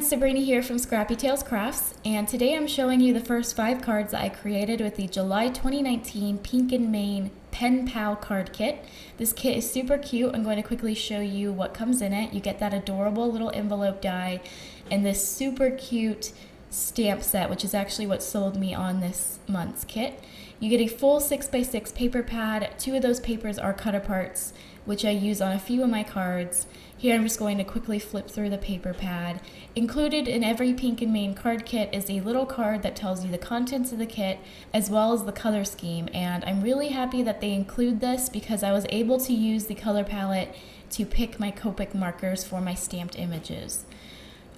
Sabrina here from Scrappy Tales Crafts, and today I'm showing you the first 5 cards that I created with the July 2019 Pink and Main Pen Pal card kit. This kit is super cute. I'm going to quickly show you what comes in it. You get that adorable little envelope die and this super cute stamp set, which is actually what sold me on this month's kit. You get a full 6x6 paper pad. 2 of those papers are cut aparts, which I use on a few of my cards. Here I'm just going to quickly flip through the paper pad. Included in every Pink and Main card kit is a little card that tells you the contents of the kit as well as the color scheme, and I'm really happy that they include this because I was able to use the color palette to pick my Copic markers for my stamped images.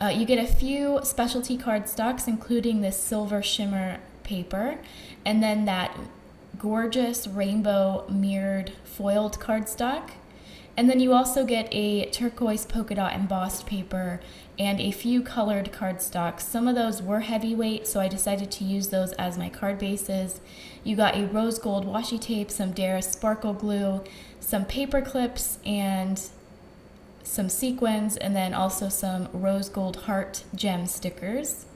You get a few specialty cardstocks, including this silver shimmer paper, and then that gorgeous rainbow mirrored foiled cardstock. And then you also get a turquoise polka dot embossed paper and a few colored cardstocks. Some of those were heavyweight, so I decided to use those as my card bases. You got a rose gold washi tape, some Darice sparkle glue, some paper clips, and some sequins, and then also some rose gold heart gem stickers.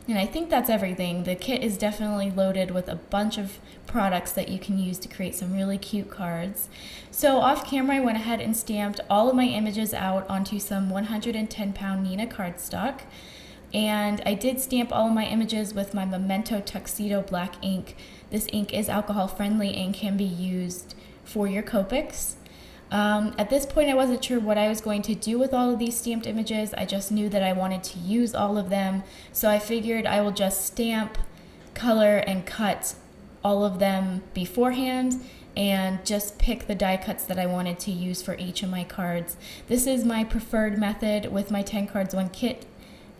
And I think that's everything. The kit is definitely loaded with a bunch of products that you can use to create some really cute cards. So off camera, I went ahead and stamped all of my images out onto some 110-pound Neenah cardstock. And I did stamp all of my images with my Memento Tuxedo black ink. This ink is alcohol friendly and can be used for your Copics. At this point, I wasn't sure what I was going to do with all of these stamped images. I just knew that I wanted to use all of them, so I figured I will just stamp, color, and cut all of them beforehand and just pick the die cuts that I wanted to use for each of my cards. This is my preferred method with my 10 cards 1 kit.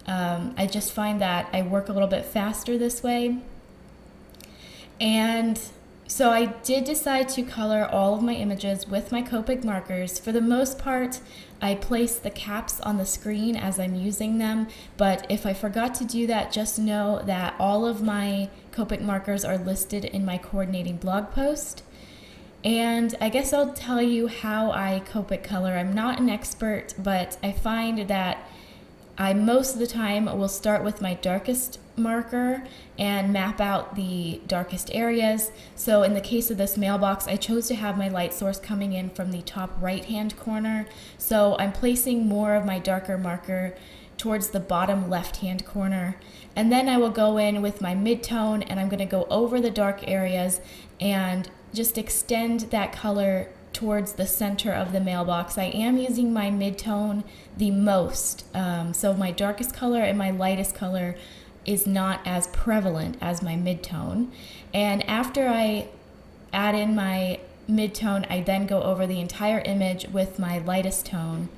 I just find that I work a little bit faster this way. And so I did decide to color all of my images with my Copic markers. For the most part, I place the caps on the screen as I'm using them, but if I forgot to do that, just know that all of my Copic markers are listed in my coordinating blog post. And I guess I'll tell you how I Copic color. I'm not an expert, but I find that I most of the time will start with my darkest marker and map out the darkest areas. So in the case of this mailbox, I chose to have my light source coming in from the top right hand corner. So I'm placing more of my darker marker towards the bottom left hand corner. And then I will go in with my mid-tone and I'm going to go over the dark areas and just extend that color towards the center of the mailbox. I am using my mid-tone the most, so my darkest color and my lightest color is not as prevalent as my mid-tone. And after I add in my mid-tone, I then go over the entire image with my lightest tone.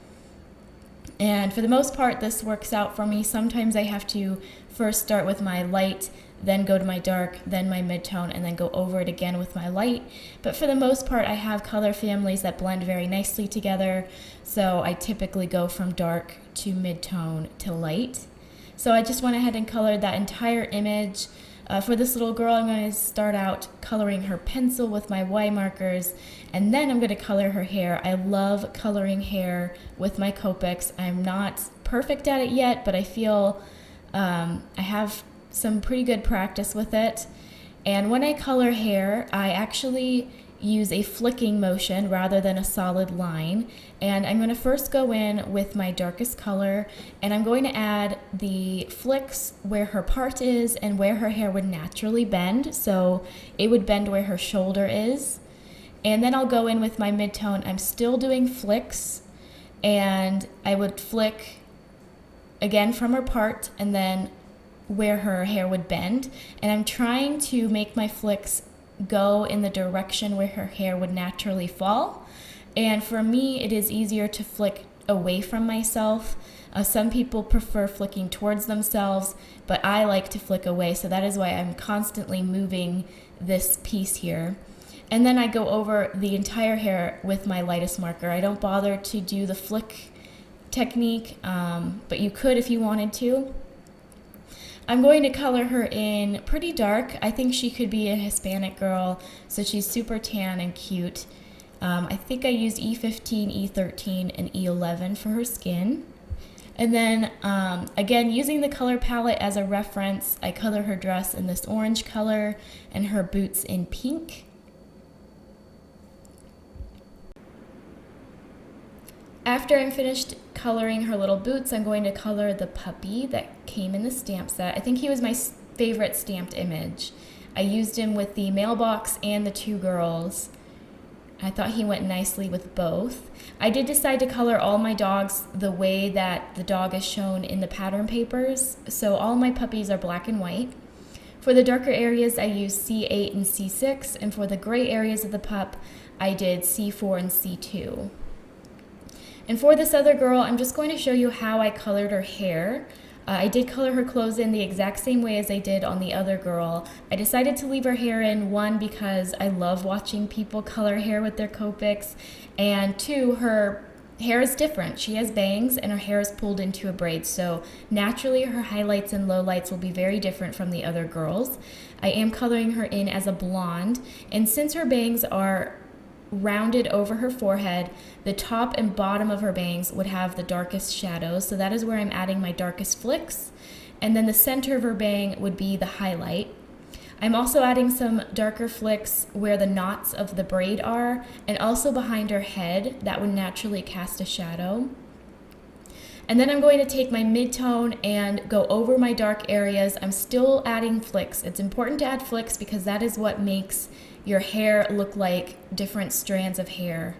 And for the most part, this works out for me. Sometimes I have to first start with my light, then go to my dark, then my mid-tone, and then go over it again with my light. But for the most part, I have color families that blend very nicely together, so I typically go from dark to mid-tone to light. So I just went ahead and colored that entire image. For this little girl, I'm going to start out coloring her pencil with my Y markers, and then I'm going to color her hair. I love coloring hair with my Copics. I'm not perfect at it yet, but I feel I have some pretty good practice with it. And when I color hair, I actually use a flicking motion rather than a solid line. And I'm going to first go in with my darkest color, and I'm going to add the flicks where her part is and where her hair would naturally bend. So it would bend where her shoulder is. And then I'll go in with my mid-tone. I'm still doing flicks, and I would flick again from her part and then where her hair would bend. And I'm trying to make my flicks go in the direction where her hair would naturally fall. And for me, it is easier to flick away from myself. Some people prefer flicking towards themselves, but I like to flick away, so that is why I'm constantly moving this piece here. And then I go over the entire hair with my lightest marker. I don't bother to do the flick technique, but you could if you wanted to. I'm going to color her in pretty dark. I think she could be a Hispanic girl, so she's super tan and cute. I think I used E15, E13, and E11 for her skin. And then, again, using the color palette as a reference, I color her dress in this orange color and her boots in pink. After I'm finished coloring her little boots, I'm going to color the puppy that came in the stamp set. I think he was my favorite stamped image. I used him with the mailbox and the two girls. I thought he went nicely with both. I did decide to color all my dogs the way that the dog is shown in the pattern papers. So all my puppies are black and white. For the darker areas, I used C8 and C6. And for the gray areas of the pup, I did C4 and C2. And for this other girl, I'm just going to show you how I colored her hair. I did color her clothes in the exact same way as I did on the other girl. I decided to leave her hair in, one, because I love watching people color hair with their Copics, and two, her hair is different. She has bangs and her hair is pulled into a braid, so naturally her highlights and lowlights will be very different from the other girls. I am coloring her in as a blonde, and since her bangs are rounded over her forehead, the top and bottom of her bangs would have the darkest shadows, so that is where I'm adding my darkest flicks, and then the center of her bang would be the highlight. I'm also adding some darker flicks where the knots of the braid are, and also behind her head. That would naturally cast a shadow. And then I'm going to take my mid-tone and go over my dark areas. I'm still adding flicks. It's important to add flicks because that is what makes your hair look like different strands of hair.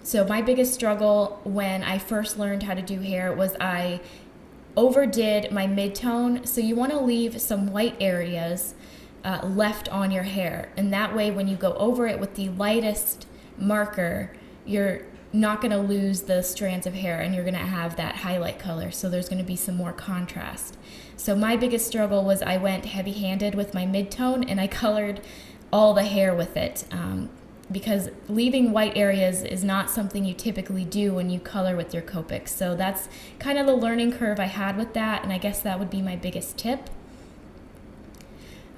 So my biggest struggle when I first learned how to do hair was I overdid my mid-tone. So you want to leave some white areas left on your hair. And that way when you go over it with the lightest marker, you're not going to lose the strands of hair and you're going to have that highlight color. So there's going to be some more contrast. So my biggest struggle was I went heavy-handed with my mid-tone and I colored all the hair with it, because leaving white areas is not something you typically do when you color with your Copics. So that's kind of the learning curve I had with that, and I guess that would be my biggest tip.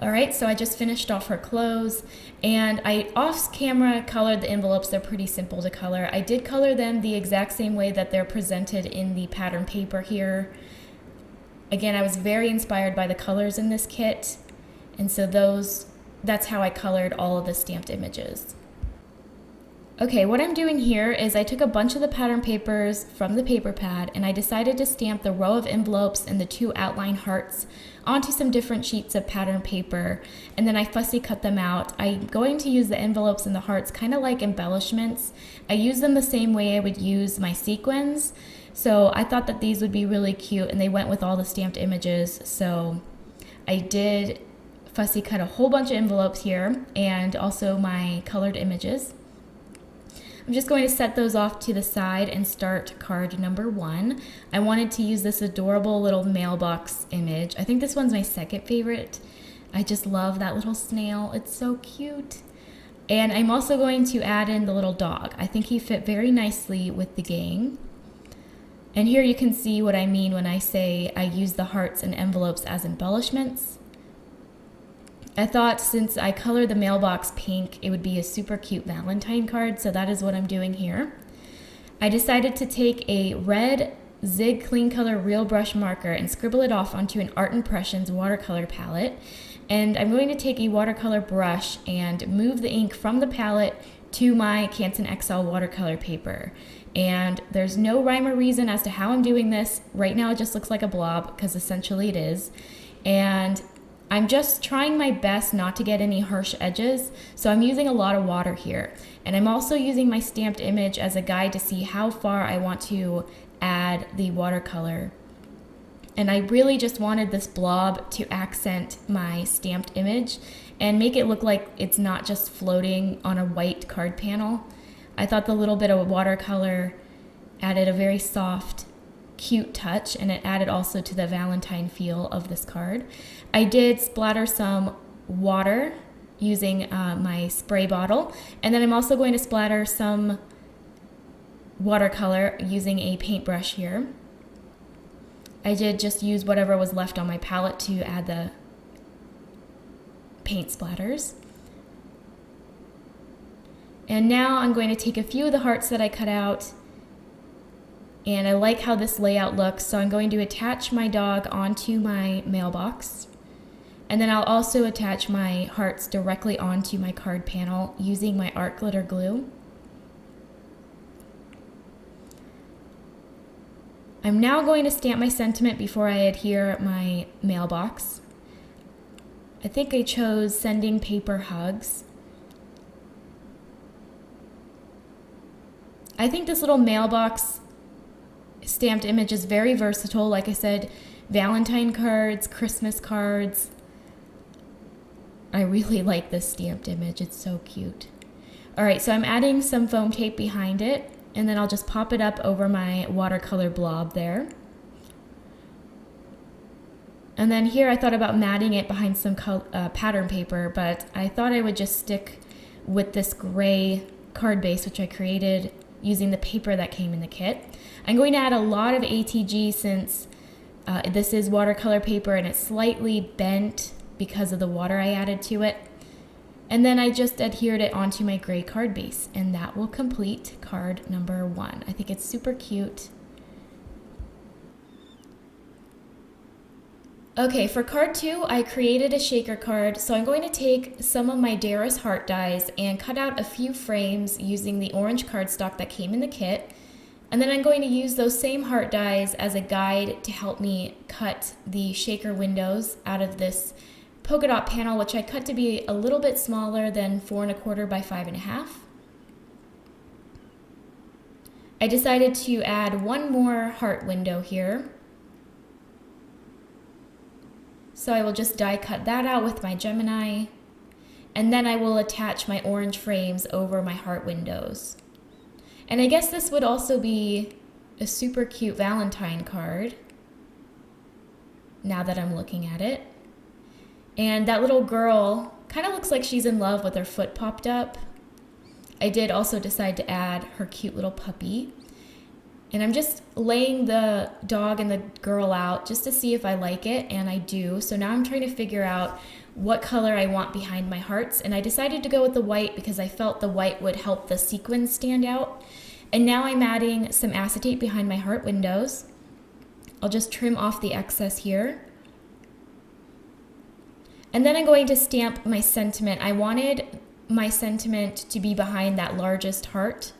All right, so I just finished off her clothes, and I off camera colored the envelopes. They're pretty simple to color. I did color them the exact same way that they're presented in the pattern paper here. Again, I was very inspired by the colors in this kit, and so that's how I colored all of the stamped images. Okay, what I'm doing here is I took a bunch of the pattern papers from the paper pad and I decided to stamp the row of envelopes and the two outline hearts onto some different sheets of pattern paper, and then I fussy cut them out. I'm going to use the envelopes and the hearts kind of like embellishments. I use them the same way I would use my sequins, so I thought that these would be really cute and they went with all the stamped images, so I did fussy cut a whole bunch of envelopes here and also my colored images. I'm just going to set those off to the side and start card number 1. I wanted to use this adorable little mailbox image. I think this one's my second favorite. I just love that little snail. It's so cute. And I'm also going to add in the little dog. I think he fit very nicely with the gang. And here you can see what I mean when I say I use the hearts and envelopes as embellishments. I thought since I colored the mailbox pink, it would be a super cute Valentine card, so that is what I'm doing here. I decided to take a red Zig Clean Color Real Brush marker and scribble it off onto an Art Impressions watercolor palette. And I'm going to take a watercolor brush and move the ink from the palette to my Canson XL watercolor paper. And there's no rhyme or reason as to how I'm doing this. Right now it just looks like a blob, because essentially it is. And I'm just trying my best not to get any harsh edges, so I'm using a lot of water here. And I'm also using my stamped image as a guide to see how far I want to add the watercolor. And I really just wanted this blob to accent my stamped image and make it look like it's not just floating on a white card panel. I thought the little bit of watercolor added a very soft, cute touch, and it added also to the Valentine feel of this card. I did splatter some water using my spray bottle, and then I'm also going to splatter some watercolor using a paintbrush here. I did just use whatever was left on my palette to add the paint splatters. And now I'm going to take a few of the hearts that I cut out And I like how this layout looks, so I'm going to attach my dog onto my mailbox. And then I'll also attach my hearts directly onto my card panel using my art glitter glue. I'm now going to stamp my sentiment before I adhere my mailbox. I think I chose Sending Paper Hugs. I think this little mailbox stamped image is very versatile. Like I said, Valentine cards, Christmas cards. I really like this stamped image. It's so cute. All right, so I'm adding some foam tape behind it, and then I'll just pop it up over my watercolor blob there. And then here I thought about matting it behind some pattern paper, but I thought I would just stick with this gray card base, which I created using the paper that came in the kit. I'm going to add a lot of ATG since this is watercolor paper and it's slightly bent because of the water I added to it. And then I just adhered it onto my gray card base, and that will complete card number 1. I think it's super cute. Okay, for card 2, I created a shaker card, so I'm going to take some of my Darice Heart dies and cut out a few frames using the orange cardstock that came in the kit. And then I'm going to use those same heart dies as a guide to help me cut the shaker windows out of this polka dot panel, which I cut to be a little bit smaller than 4 1/4 by 5 1/2. I decided to add one more heart window here. So I will just die cut that out with my Gemini, and then I will attach my orange frames over my heart windows. And I guess this would also be a super cute Valentine card, now that I'm looking at it. And that little girl kind of looks like she's in love with her foot popped up. I did also decide to add her cute little puppy. And I'm just laying the dog and the girl out just to see if I like it, and I do. So now I'm trying to figure out what color I want behind my hearts, and I decided to go with the white because I felt the white would help the sequins stand out. And now I'm adding some acetate behind my heart windows. I'll just trim off the excess here. And then I'm going to stamp my sentiment. I wanted my sentiment to be behind that largest heart.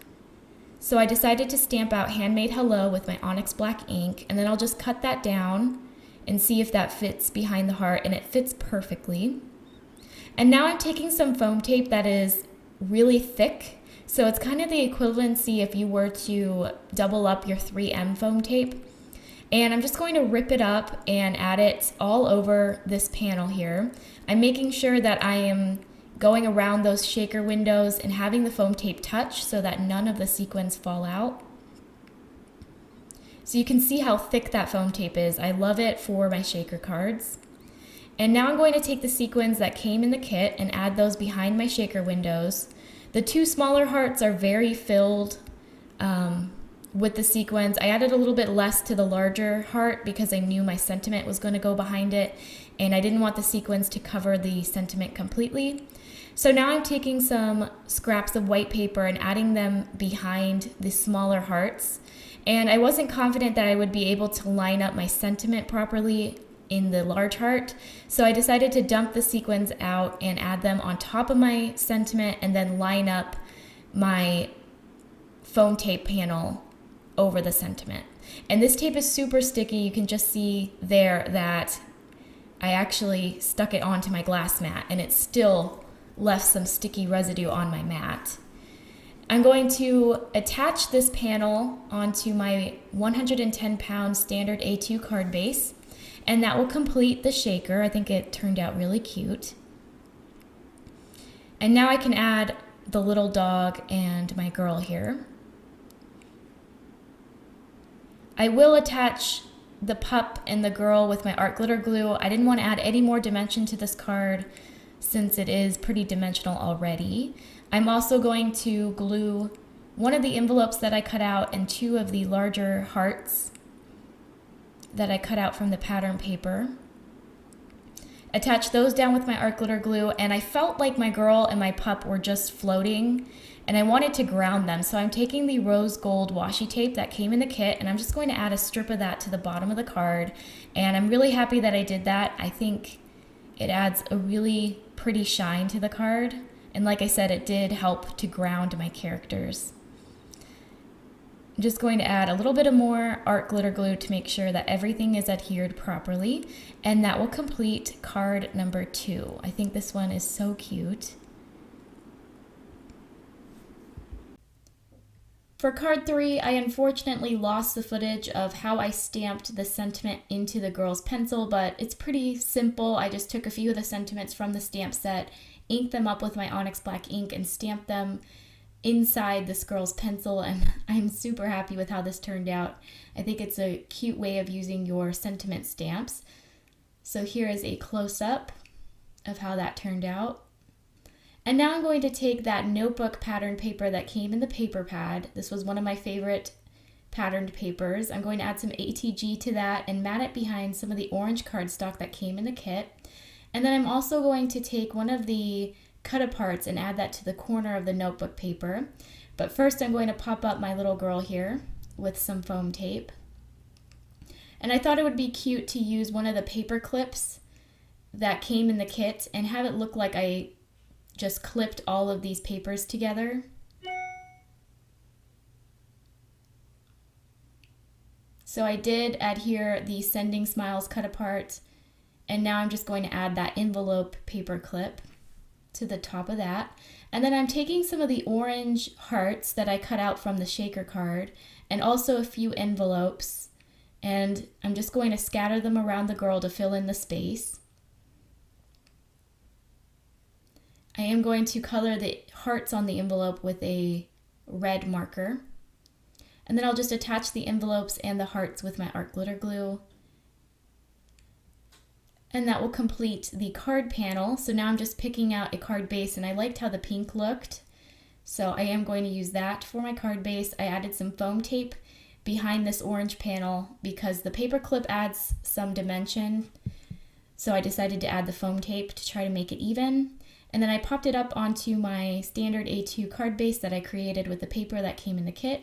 So I decided to stamp out Handmade Hello with my Onyx Black ink, and then I'll just cut that down and see if that fits behind the heart, and it fits perfectly. And now I'm taking some foam tape that is really thick. So it's kind of the equivalency if you were to double up your 3M foam tape. And I'm just going to rip it up and add it all over this panel here. I'm making sure that I am going around those shaker windows and having the foam tape touch so that none of the sequins fall out. So you can see how thick that foam tape is. I love it for my shaker cards. And now I'm going to take the sequins that came in the kit and add those behind my shaker windows. The two smaller hearts are very filled with the sequins. I added a little bit less to the larger heart because I knew my sentiment was going to go behind it, and I didn't want the sequins to cover the sentiment completely. So now I'm taking some scraps of white paper and adding them behind the smaller hearts. And I wasn't confident that I would be able to line up my sentiment properly in the large heart. So I decided to dump the sequins out and add them on top of my sentiment and then line up my foam tape panel over the sentiment. And this tape is super sticky. You can just see there that I actually stuck it onto my glass mat and it still left some sticky residue on my mat. I'm going to attach this panel onto my 110-pound standard A2 card base, and that will complete the shaker. I think it turned out really cute. And now I can add the little dog and my girl here. I will attach the pup and the girl with my art glitter glue. I didn't want to add any more dimension to this card since it is pretty dimensional already. I'm also going to glue one of the envelopes that I cut out and two of the larger hearts that I cut out from the pattern paper. attach those down with my art glitter glue, and I felt like my girl and my pup were just floating, and I wanted to ground them. So I'm taking the rose gold washi tape that came in the kit, and I'm just going to add a strip of that to the bottom of the card, and I'm really happy that I did that. I think it adds a really pretty shine to the card, and like I said, it did help to ground my characters. I'm just going to add a little bit of more art glitter glue to make sure that everything is adhered properly, and that will complete card number 2. I think this one is so cute. For card 3, I unfortunately lost the footage of how I stamped the sentiment into the girl's pencil, but it's pretty simple. I just took a few of the sentiments from the stamp set, inked them up with my Onyx Black ink, and stamped them inside this girl's pencil, and I'm super happy with how this turned out. I think it's a cute way of using your sentiment stamps. So here is a close-up of how that turned out. And now I'm going to take that notebook pattern paper that came in the paper pad. This was one of my favorite patterned papers. I'm going to add some ATG to that and mat it behind some of the orange cardstock that came in the kit. And then I'm also going to take one of the cut-aparts and add that to the corner of the notebook paper. But first I'm going to pop up my little girl here with some foam tape. And I thought it would be cute to use one of the paper clips that came in the kit and have it look like I just clipped all of these papers together. So I did adhere the Sending Smiles cut apart, and now I'm just going to add that envelope paper clip to the top of that. And then I'm taking some of the orange hearts that I cut out from the shaker card and also a few envelopes, and I'm just going to scatter them around the girl to fill in the space. I am going to color the hearts on the envelope with a red marker. And then I'll just attach the envelopes and the hearts with my art glitter glue. And that will complete the card panel. So now I'm just picking out a card base, and I liked how the pink looked. So I am going to use that for my card base. I added some foam tape behind this orange panel because the paper clip adds some dimension. So I decided to add the foam tape to try to make it even. And then I popped it up onto my standard A2 card base that I created with the paper that came in the kit,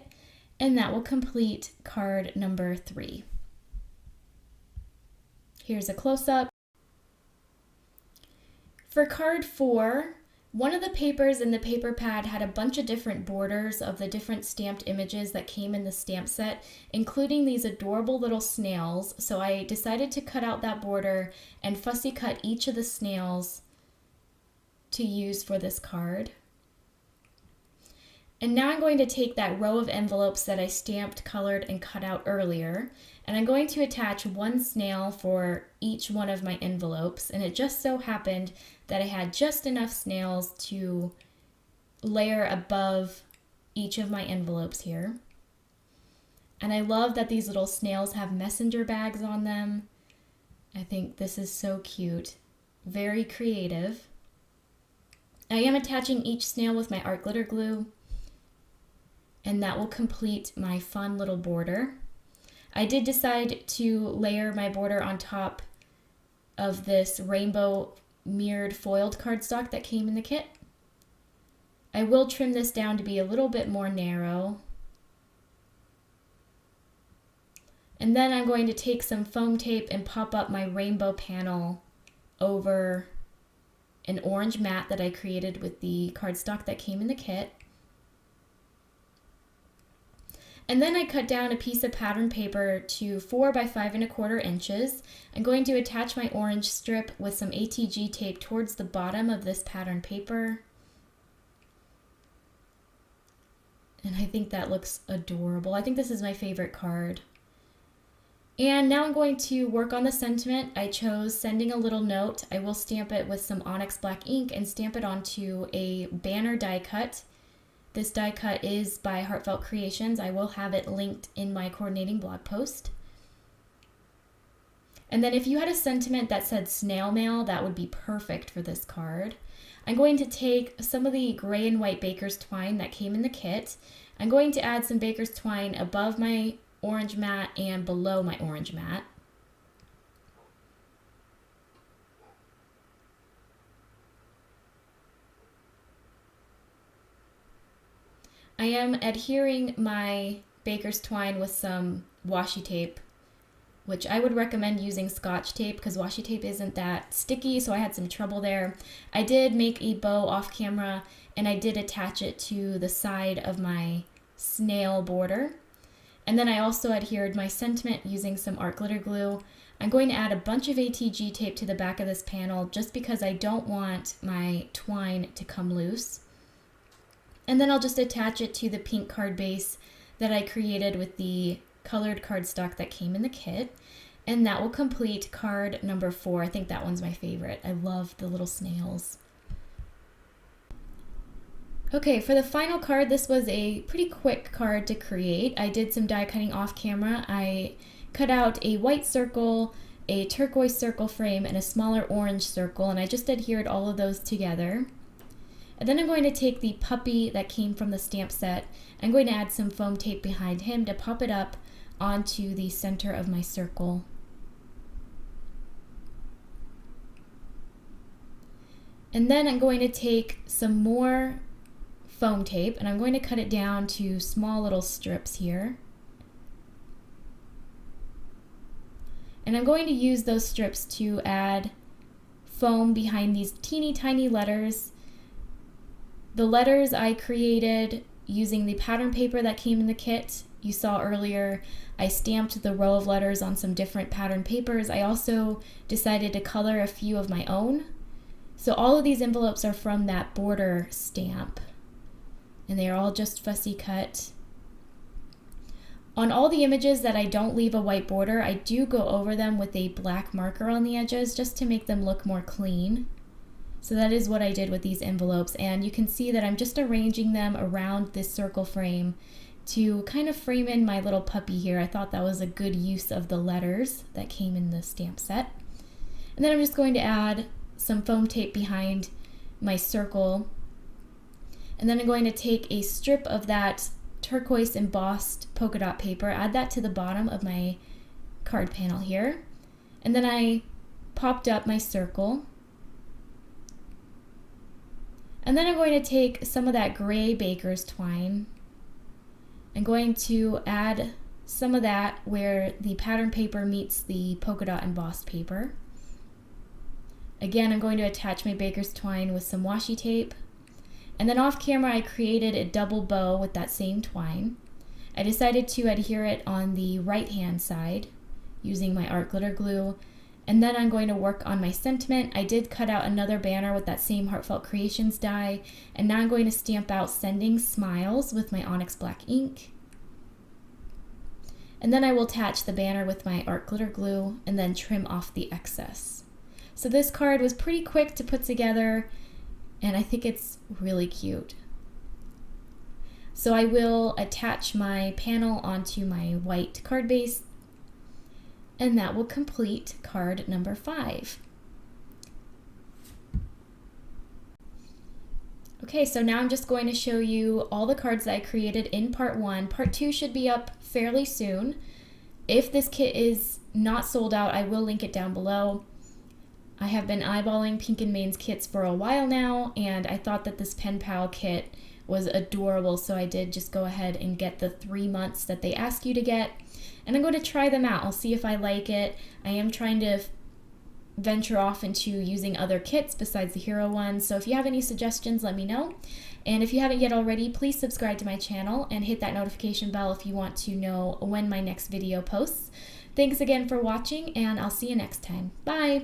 and that will complete card number 3. Here's a close-up. For card 4, one of the papers in the paper pad had a bunch of different borders of the different stamped images that came in the stamp set, including these adorable little snails. So I decided to cut out that border and fussy cut each of the snails to use for this card. And now I'm going to take that row of envelopes that I stamped, colored, and cut out earlier, and I'm going to attach one snail for each one of my envelopes, and it just so happened that I had just enough snails to layer above each of my envelopes here. And I love that these little snails have messenger bags on them. I think this is so cute, very creative. I am attaching each snail with my art glitter glue, and that will complete my fun little border. I did decide to layer my border on top of this rainbow mirrored foiled cardstock that came in the kit. I will trim this down to be a little bit more narrow. And then I'm going to take some foam tape and pop up my rainbow panel over an orange mat that I created with the cardstock that came in the kit. And then I cut down a piece of pattern paper to 4 by 5 1/4 inches. I'm going to attach my orange strip with some ATG tape towards the bottom of this pattern paper. And I think that looks adorable. I think this is my favorite card. And now I'm going to work on the sentiment. I chose Sending a Little Note. I will stamp it with some Onyx Black ink and stamp it onto a banner die cut. This die cut is by Heartfelt Creations. I will have it linked in my coordinating blog post. And then if you had a sentiment that said snail mail, that would be perfect for this card. I'm going to take some of the gray and white baker's twine that came in the kit. I'm going to add some baker's twine above my orange mat and below my orange mat. I am adhering my baker's twine with some washi tape, which I would recommend using Scotch tape because washi tape isn't that sticky, so I had some trouble there. I did make a bow off camera and I did attach it to the side of my snail border. And then I also adhered my sentiment using some art glitter glue. I'm going to add a bunch of ATG tape to the back of this panel just because I don't want my twine to come loose. And then I'll just attach it to the pink card base that I created with the colored cardstock that came in the kit. And that will complete card number 4. I think that one's my favorite. I love the little snails. Okay, for the final card, this was a pretty quick card to create. I did some die cutting off camera. I cut out a white circle, a turquoise circle frame, and a smaller orange circle, and I just adhered all of those together. And then I'm going to take the puppy that came from the stamp set. I'm going to add some foam tape behind him to pop it up onto the center of my circle. And then I'm going to take some more foam tape and I'm going to cut it down to small little strips here. And I'm going to use those strips to add foam behind these teeny tiny letters. The letters I created using the pattern paper that came in the kit. You saw earlier I stamped the row of letters on some different pattern papers. I also decided to color a few of my own. So all of these envelopes are from that border stamp. And they are all just fussy cut. On all the images that I don't leave a white border, I do go over them with a black marker on the edges just to make them look more clean. So that is what I did with these envelopes, and you can see that I'm just arranging them around this circle frame to kind of frame in my little puppy here. I thought that was a good use of the letters that came in the stamp set. And then I'm just going to add some foam tape behind my circle. And then I'm going to take a strip of that turquoise embossed polka dot paper, add that to the bottom of my card panel here. And then I popped up my circle. And then I'm going to take some of that gray baker's twine. I'm going to add some of that where the pattern paper meets the polka dot embossed paper. Again, I'm going to attach my baker's twine with some washi tape. And then off camera, I created a double bow with that same twine. I decided to adhere it on the right-hand side using my art glitter glue. And then I'm going to work on my sentiment. I did cut out another banner with that same Heartfelt Creations die. And now I'm going to stamp out Sending Smiles with my Onyx Black ink. And then I will attach the banner with my art glitter glue and then trim off the excess. So this card was pretty quick to put together, and I think it's really cute. So I will attach my panel onto my white card base, and that will complete card number 5. Okay, so now I'm just going to show you all the cards that I created in part 1. Part 2 should be up fairly soon. If this kit is not sold out, I will link it down below. I have been eyeballing Pink and Main's kits for a while now, and I thought that this Pen Pal kit was adorable, so I did just go ahead and get the 3 months that they ask you to get. And I'm going to try them out. I'll see if I like it. I am trying to venture off into using other kits besides the hero ones, so if you have any suggestions, let me know. And if you haven't yet already, please subscribe to my channel and hit that notification bell if you want to know when my next video posts. Thanks again for watching, and I'll see you next time. Bye!